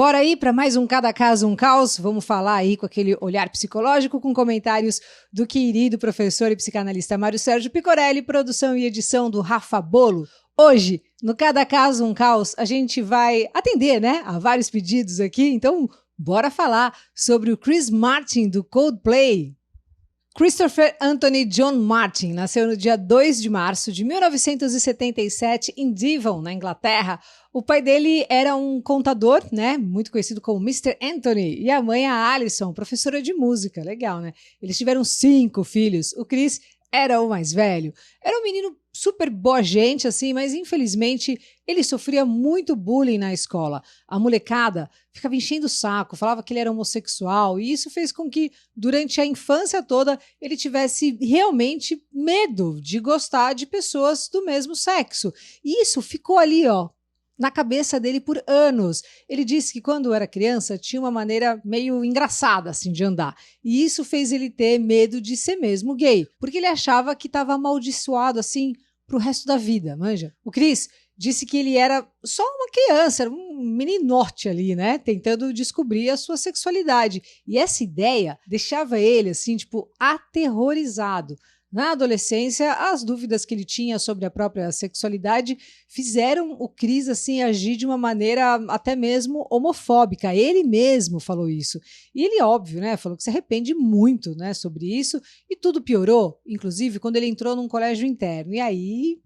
Bora aí para mais um Cada Caso um Caos? Vamos falar aí com aquele olhar psicológico, com comentários do querido professor e psicanalista Mário Sérgio Picorelli, produção e edição do Rafa Bolo. Hoje, no Cada Caso um Caos, a gente vai atender, né, a vários pedidos aqui, então bora falar sobre o Chris Martin do Coldplay. Christopher Anthony John Martin nasceu no dia 2 de março de 1977 em Devon, na Inglaterra. O pai dele era um contador, né, muito conhecido como Mr. Anthony, e a mãe a Alison, professora de música. Legal, né? Eles tiveram 5 filhos. O Chris era o mais velho. Era um menino super boa gente, assim, mas infelizmente ele sofria muito bullying na escola. A molecada ficava enchendo o saco, falava que ele era homossexual, e isso fez com que, durante a infância toda, ele tivesse realmente medo de gostar de pessoas do mesmo sexo. E isso ficou ali, ó, na cabeça dele por anos. Ele disse que quando era criança tinha uma maneira meio engraçada assim de andar. E isso fez ele ter medo de ser mesmo gay, porque ele achava que estava amaldiçoado assim pro resto da vida, manja? O Chris disse que ele era só uma criança, era um meninote ali, né, tentando descobrir a sua sexualidade. E essa ideia deixava ele assim, tipo, aterrorizado. Na adolescência, as dúvidas que ele tinha sobre a própria sexualidade fizeram o Chris assim, agir de uma maneira até mesmo homofóbica. Ele mesmo falou isso. E ele, óbvio, né, falou que se arrepende muito, né, sobre isso. E tudo piorou, inclusive, quando ele entrou num colégio interno. E aí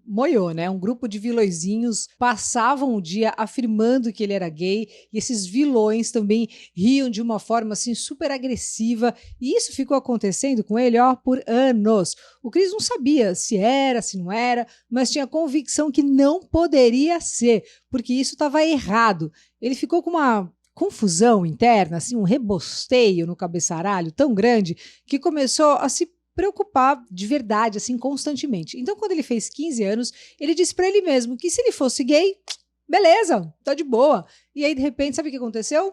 moiou, né? Um grupo de vilõezinhos passavam o dia afirmando que ele era gay, e esses vilões também riam de uma forma assim super agressiva, e isso ficou acontecendo com ele, ó, por anos. O Chris não sabia se era, se não era, mas tinha convicção que não poderia ser, porque isso estava errado. Ele ficou com uma confusão interna, assim, um rebosteio no cabeçalho tão grande que começou a se preocupar de verdade, assim, constantemente. Então, quando ele fez 15 anos, ele disse pra ele mesmo que se ele fosse gay, beleza, tá de boa. E aí, de repente, sabe o que aconteceu?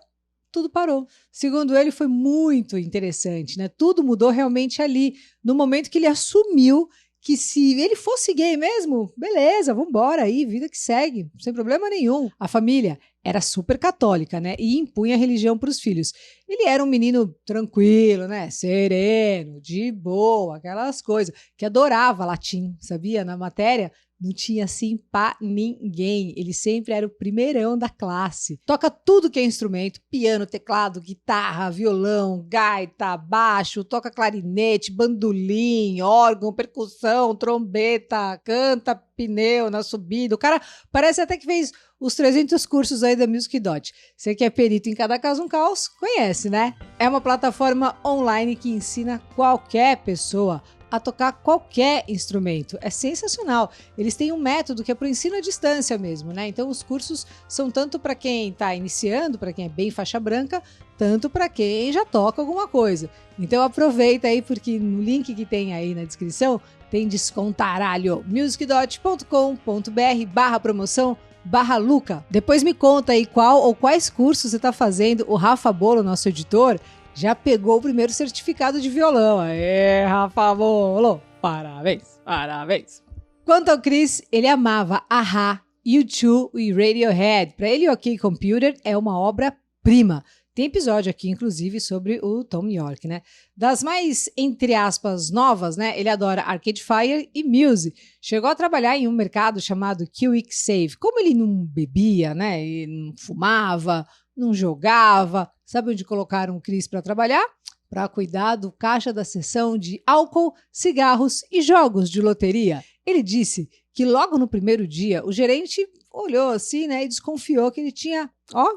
Tudo parou. Segundo ele, foi muito interessante, né? Tudo mudou realmente ali, no momento que ele assumiu que se ele fosse gay mesmo, beleza, vambora aí, vida que segue, sem problema nenhum. A família era super católica, né, e impunha a religião para os filhos. Ele era um menino tranquilo, né, sereno, de boa, aquelas coisas, que adorava latim, sabia? Na matéria não tinha assim pra ninguém. Ele sempre era o primeirão da classe. Toca tudo que é instrumento: piano, teclado, guitarra, violão, gaita, baixo, toca clarinete, bandolim, órgão, percussão, trombeta, canta pneu na subida. O cara parece até que fez os 300 cursos aí da Music Dot. Você que é perito em Cada Caso um Caos, conhece, né? É uma plataforma online que ensina qualquer pessoa a tocar qualquer instrumento. É sensacional. Eles têm um método que é para o ensino à distância mesmo, né? Então os cursos são tanto para quem está iniciando, para quem é bem faixa branca, tanto para quem já toca alguma coisa. Então aproveita aí, porque no link que tem aí na descrição tem descontaralho, musicdot.com.br/promoção/Luca. Depois me conta aí qual ou quais cursos você está fazendo. O Rafa Bolo, nosso editor, já pegou o primeiro certificado de violão. Aê, Rafa Bolo! Parabéns, parabéns! Quanto ao Chris, ele amava a-ha, U2 e Radiohead. Para ele, o OK Computer é uma obra-prima. Tem episódio aqui, inclusive, sobre o Thom Yorke, né? Das mais, entre aspas, novas, né? Ele adora Arcade Fire e Muse. Chegou a trabalhar em um mercado chamado QX Save. Como ele não bebia, né? E não fumava, não jogava. Sabe onde colocaram o Chris para trabalhar? Para cuidar do caixa da seção de álcool, cigarros e jogos de loteria. Ele disse que logo no primeiro dia, o gerente olhou assim, né? E desconfiou que ele tinha, ó,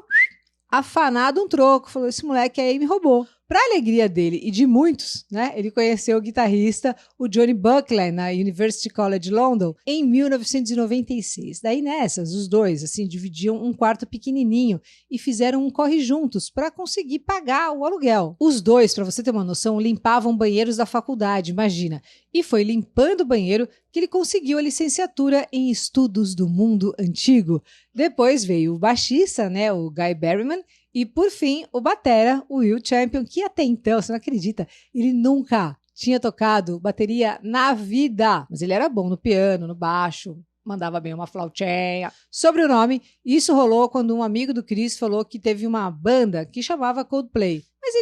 afanado um troco. Falou: esse moleque aí me roubou. Para alegria dele e de muitos, né, ele conheceu o guitarrista, o Johnny Buckland, na University College London, em 1996. Daí nessas, os dois assim dividiam um quarto pequenininho e fizeram um corre juntos para conseguir pagar o aluguel. Os dois, para você ter uma noção, limpavam banheiros da faculdade, imagina. E foi limpando o banheiro que ele conseguiu a licenciatura em Estudos do Mundo Antigo. Depois veio o baixista, né, o Guy Berryman, e, por fim, o batera, o Will Champion, que até então, você não acredita, ele nunca tinha tocado bateria na vida. Mas ele era bom no piano, no baixo, mandava bem uma flautinha. Sobre o nome, isso rolou quando um amigo do Chris falou que teve uma banda que chamava Coldplay. Mas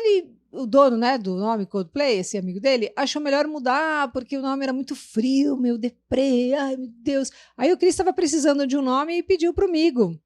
o dono, né, do nome Coldplay, esse amigo dele, achou melhor mudar porque o nome era muito frio, meio deprê, ai meu Deus. Aí o Chris estava precisando de um nome e pediu pro amigo.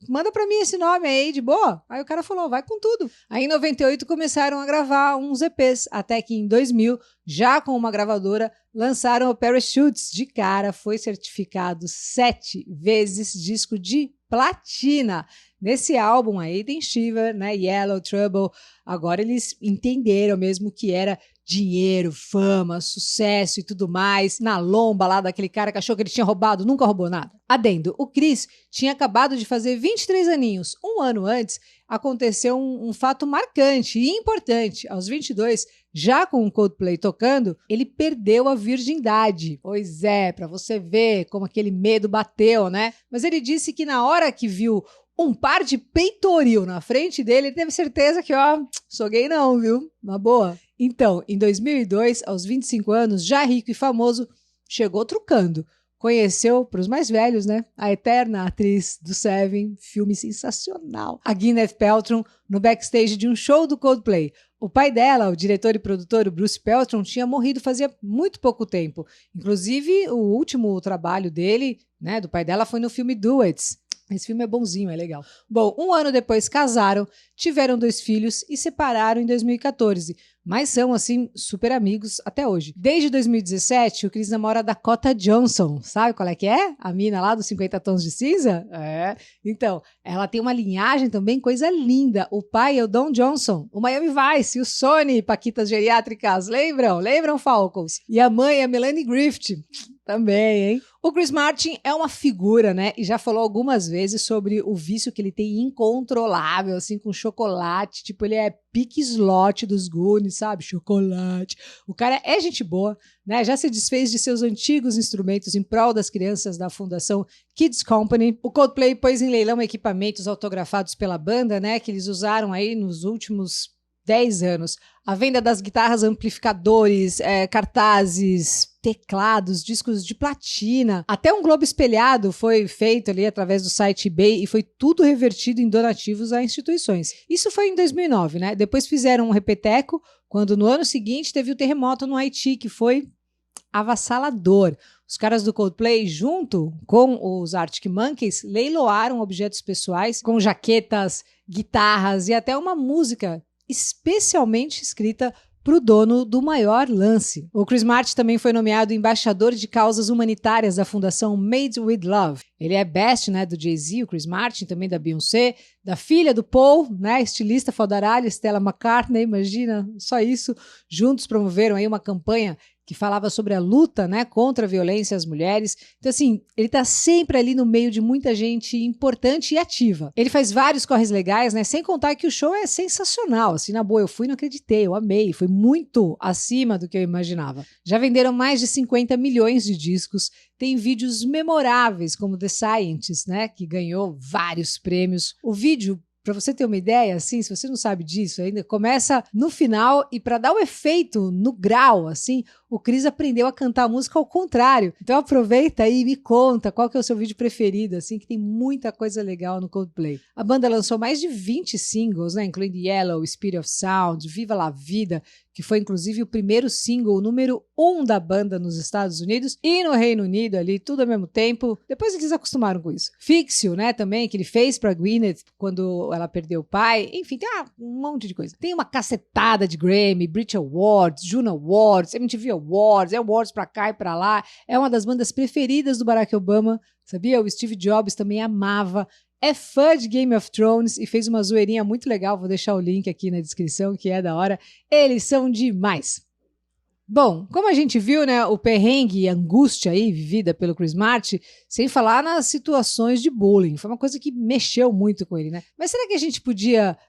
Manda pra mim esse nome aí, de boa? Aí o cara falou, vai com tudo. Aí em 98 começaram a gravar uns EPs, até que em 2000, já com uma gravadora, lançaram o Parachutes. De cara, foi certificado 7 vezes disco de platina. Nesse álbum aí tem Shiver, né, Yellow, Trouble. Agora eles entenderam mesmo que era dinheiro, fama, sucesso e tudo mais, na lomba lá daquele cara que achou que ele tinha roubado, nunca roubou nada. Adendo, o Chris tinha acabado de fazer 23 aninhos. Um ano antes, aconteceu um fato marcante e importante. Aos 22, já com o Coldplay tocando, ele perdeu a virgindade. Pois é, pra você ver como aquele medo bateu, né? Mas ele disse que na hora que viu um par de peitoril na frente dele, ele teve certeza que, ó, sou gay não, viu? Na boa. Então, em 2002, aos 25 anos, já rico e famoso, chegou trucando. Conheceu, para os mais velhos, né, a eterna atriz do Seven, filme sensacional, a Gwyneth Paltrow, no backstage de um show do Coldplay. O pai dela, o diretor e produtor, o Bruce Paltrow, tinha morrido fazia muito pouco tempo. Inclusive, o último trabalho dele, né, do pai dela, foi no filme Duets. Esse filme é bonzinho, é legal. Bom, um ano depois casaram, tiveram 2 filhos e separaram em 2014. Mas são, assim, super amigos até hoje. Desde 2017, o Chris namora a Dakota Johnson. Sabe qual é que é? A mina lá dos 50 Tons de Cinza? É. Então, ela tem uma linhagem também, coisa linda. O pai é o Don Johnson, o Miami Vice, o Sony, Paquitas Geriátricas. Lembram? Lembram, Falcons? E a mãe é a Melanie Griffith. Também, hein? O Chris Martin é uma figura, né? E já falou algumas vezes sobre o vício que ele tem incontrolável, assim, com chocolate. Tipo, ele é pique slot dos Goonies, sabe? Chocolate. O cara é gente boa, né? Já se desfez de seus antigos instrumentos em prol das crianças da Fundação Kids Company. O Coldplay pôs em leilão equipamentos autografados pela banda, né? Que eles usaram aí nos últimos 10 anos. A venda das guitarras, amplificadores, cartazes, teclados, discos de platina. Até um globo espelhado foi feito ali através do site eBay e foi tudo revertido em donativos a instituições. Isso foi em 2009, né? Depois fizeram um repeteco, quando no ano seguinte teve o terremoto no Haiti, que foi avassalador. Os caras do Coldplay, junto com os Arctic Monkeys, leiloaram objetos pessoais com jaquetas, guitarras e até uma música especialmente escrita para o dono do maior lance. O Chris Martin também foi nomeado embaixador de causas humanitárias da Fundação Made with Love. Ele é best, né, do Jay-Z, o Chris Martin, também da Beyoncé, da filha do Paul, né, estilista fodaralha, Stella McCartney, imagina, só isso. Juntos promoveram aí uma campanha que falava sobre a luta, né, contra a violência às mulheres. Então, assim, ele tá sempre ali no meio de muita gente importante e ativa. Ele faz vários corres legais, né, sem contar que o show é sensacional. Assim, na boa, eu fui e não acreditei, eu amei. Foi muito acima do que eu imaginava. Já venderam mais de 50 milhões de discos. Tem vídeos memoráveis, como The Scientist, né, que ganhou vários prêmios. O vídeo, para você ter uma ideia, assim, se você não sabe disso ainda, começa no final e para dar o efeito no grau, assim, o Chris aprendeu a cantar a música ao contrário. Então aproveita aí e me conta qual que é o seu vídeo preferido, assim, que tem muita coisa legal no Coldplay. A banda lançou mais de 20 singles, né, incluindo Yellow, Speed of Sound, Viva la Vida, que foi inclusive o primeiro single, o número 1 da banda nos Estados Unidos e no Reino Unido ali, tudo ao mesmo tempo. Depois eles acostumaram com isso. Fix You, né, também, que ele fez pra Gwyneth quando ela perdeu o pai. Enfim, tem um monte de coisa. Tem uma cacetada de Grammy, Brit Awards, Juno Awards, MTV Awards, Awards pra cá e pra lá. É uma das bandas preferidas do Barack Obama, sabia? O Steve Jobs também amava. É fã de Game of Thrones e fez uma zoeirinha muito legal, vou deixar o link aqui na descrição, que é da hora. Eles são demais. Bom, como a gente viu, né, o perrengue e a angústia aí vivida pelo Chris Martin, sem falar nas situações de bullying, foi uma coisa que mexeu muito com ele, né? Mas será que a gente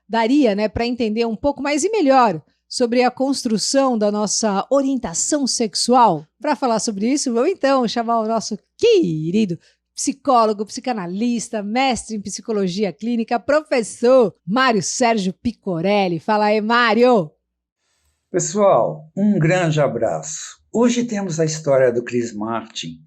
daria, né, para entender um pouco mais e melhor sobre a construção da nossa orientação sexual? Para falar sobre isso, vamos então chamar o nosso querido psicólogo, psicanalista, mestre em psicologia clínica, professor Mário Sérgio Picorelli. Fala aí, Mário! Pessoal, um grande abraço. Hoje temos a história do Chris Martin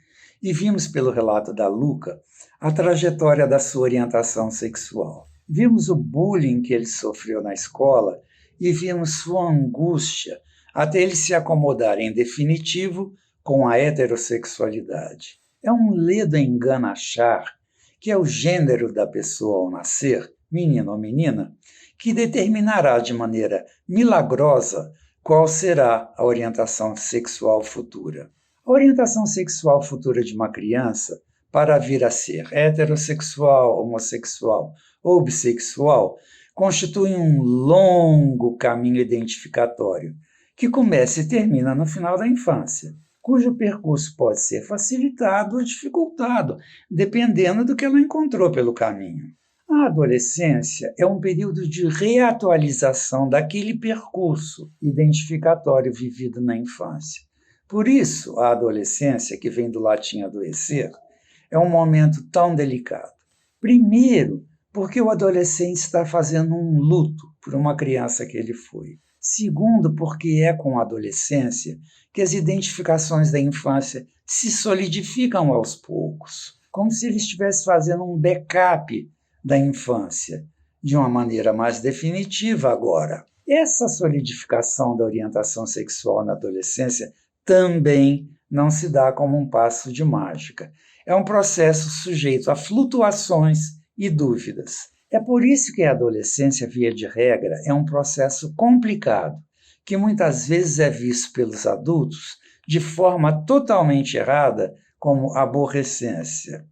e vimos pelo relato da Luca a trajetória da sua orientação sexual. Vimos o bullying que ele sofreu na escola e vimos sua angústia até ele se acomodar em definitivo com a heterossexualidade. É um ledo engano achar que é o gênero da pessoa ao nascer, menino ou menina, que determinará de maneira milagrosa qual será a orientação sexual futura. A orientação sexual futura de uma criança, para vir a ser heterossexual, homossexual ou bissexual, constitui um longo caminho identificatório, que começa e termina no final da infância, cujo percurso pode ser facilitado ou dificultado, dependendo do que ela encontrou pelo caminho. A adolescência é um período de reatualização daquele percurso identificatório vivido na infância. Por isso, a adolescência, que vem do latim adoecer, é um momento tão delicado. Primeiro, porque o adolescente está fazendo um luto por uma criança que ele foi. Segundo, porque é com a adolescência que as identificações da infância se solidificam aos poucos, como se ele estivesse fazendo um backup da infância, de uma maneira mais definitiva agora. Essa solidificação da orientação sexual na adolescência também não se dá como um passo de mágica. É um processo sujeito a flutuações e dúvidas. É por isso que a adolescência, via de regra, é um processo complicado, que muitas vezes é visto pelos adultos de forma totalmente errada como aborrecência.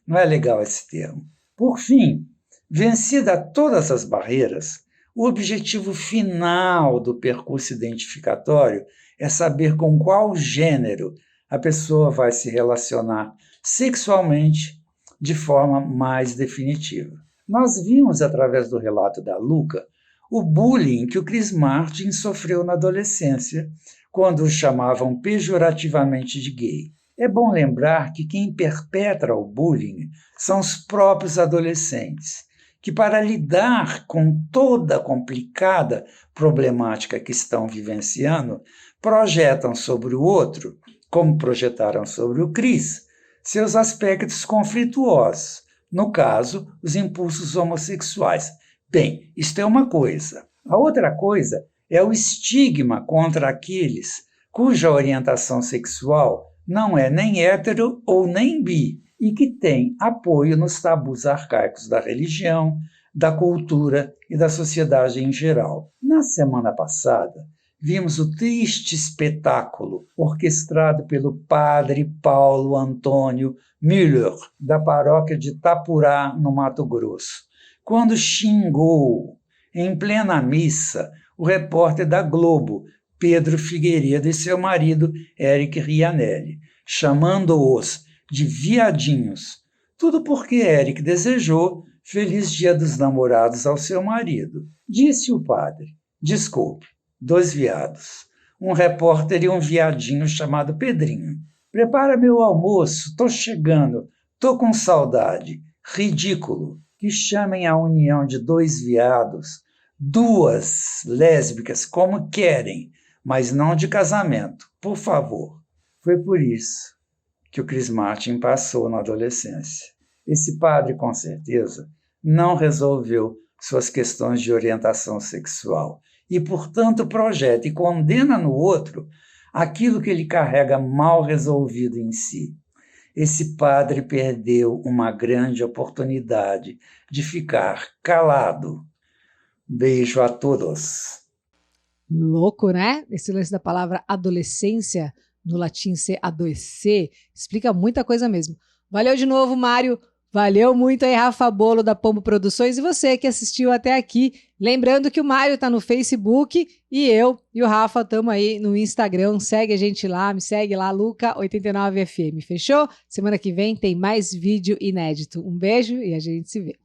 Não é legal esse termo. Por fim, vencida todas as barreiras, o objetivo final do percurso identificatório é saber com qual gênero a pessoa vai se relacionar sexualmente de forma mais definitiva. Nós vimos, através do relato da Luca, o bullying que o Chris Martin sofreu na adolescência, quando o chamavam pejorativamente de gay. É bom lembrar que quem perpetra o bullying são os próprios adolescentes, que, para lidar com toda a complicada problemática que estão vivenciando, projetam sobre o outro, como projetaram sobre o Chris, seus aspectos conflituosos, no caso, os impulsos homossexuais. Bem, isto é uma coisa. A outra coisa é o estigma contra aqueles cuja orientação sexual não é nem hétero ou nem bi, e que tem apoio nos tabus arcaicos da religião, da cultura e da sociedade em geral. Na semana passada, vimos o triste espetáculo orquestrado pelo padre Paulo Antônio Müller, da paróquia de Itapurá, no Mato Grosso, quando xingou, em plena missa, o repórter da Globo, Pedro Figueiredo, e seu marido, Eric Rianelli, chamando-os de viadinhos. Tudo porque Eric desejou Feliz Dia dos Namorados ao seu marido. Disse o padre: desculpe, 2 viados, um repórter e um viadinho chamado Pedrinho. Prepara meu almoço, tô chegando, tô com saudade. Ridículo que chamem a união de 2 viados, 2 lésbicas como querem, mas não de casamento, por favor. Foi por isso que o Chris Martin passou na adolescência. Esse padre, com certeza, não resolveu suas questões de orientação sexual e, portanto, projeta e condena no outro aquilo que ele carrega mal resolvido em si. Esse padre perdeu uma grande oportunidade de ficar calado. Beijo a todos. Louco, né? Esse lance da palavra adolescência, no latim ser adoecer, explica muita coisa mesmo. Valeu de novo, Mário. Valeu muito aí, Rafa Bolo, da Pombo Produções, e você que assistiu até aqui. Lembrando que o Mário tá no Facebook e eu e o Rafa estamos aí no Instagram. Segue a gente lá, me segue lá, Luca89FM. Fechou? Semana que vem tem mais vídeo inédito. Um beijo e a gente se vê.